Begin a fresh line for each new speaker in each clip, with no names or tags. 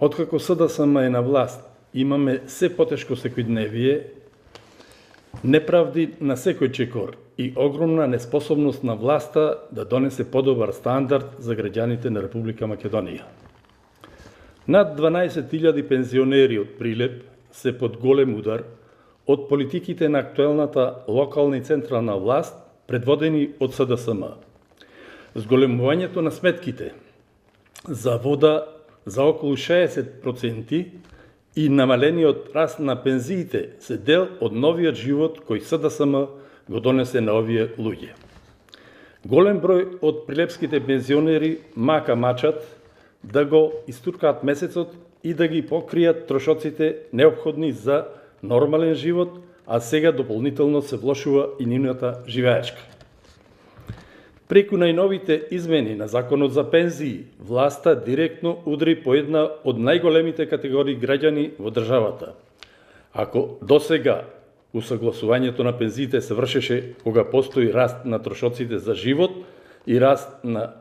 Откако СДСМ е на власт, имаме се потешко секојдневие, неправди на секој чекор и огромна неспособност на власта да донесе подобар стандард за граѓаните на Република Македонија. Над 12.000 пензионери од Прилеп се под голем удар од политиките на актуелната локална и централна власт, предводени од СДСМ. Зголемувањето на сметките за вода за околу 60% и намалениот раст на пензиите се дел од новиот живот кој СДСМ го донесе на овие луѓе. Голем број од прилепските пензионери мачат да го истуркаат месецот и да ги покријат трошоците неопходни за нормален живот, а сега дополнително се влошува и нивната живеачка. Преку најновите измени на Законот за пензии, власта директно удри по една од најголемите категории граѓани во државата. Ако досега усагласувањето на пензиите се вршеше кога постои раст на трошоците за живот и раст на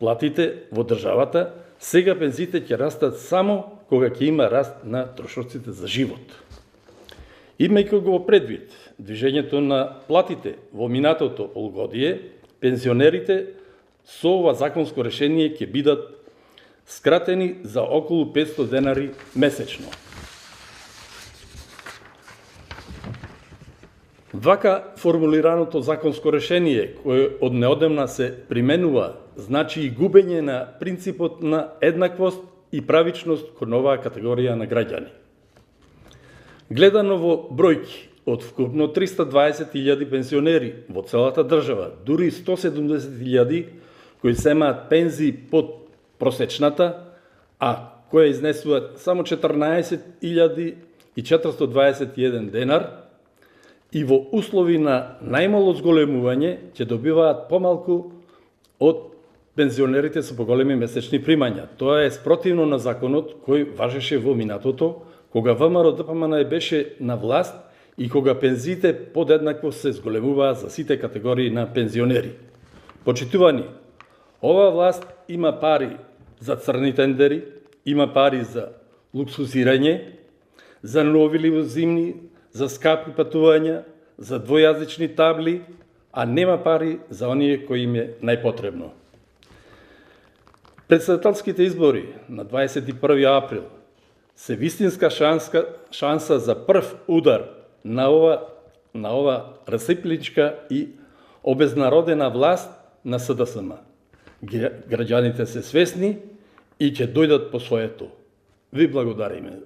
платите во државата, сега пензиите ќе растат само кога ќе има раст на трошоците за живот. Имајќи го предвид движењето на платите во минатото полугодие, пензионерите со ова законско решение ќе бидат скратени за околу 500 денари месечно. Вака формулираното законско решение, кое од неодамна се применува, значи и губење на принципот на еднаквост и правичност кон оваа категорија на граѓани. Гледано во бројки, од вкупно 320.000 пензионери во целата држава, дури 170.000 кои земаат пензии под просечната, а која изнесуваат само 14.421 денар, и во услови на најмало зголемување ќе добиваат помалку од пензионерите со поголеми месечни примања. Тоа е спротивно на законот кој важеше во минатото, кога ВМРО-ДПМН беше на власт и кога пензиите подеднакво се зголемуваа за сите категории на пензионери. Почитувани, ова власт има пари за црни тендери, има пари за луксузирање, за нови лимузини, за скапи патувања, за двојазични табли, а нема пари за оние кои им е најпотребно. Претседателските избори на 21. април се вистинска шанса за прв удар на ова расипличка и обезнародена власт на СДСМ. Граѓаните се свесни и ќе дојдат по своето. Ви благодариме.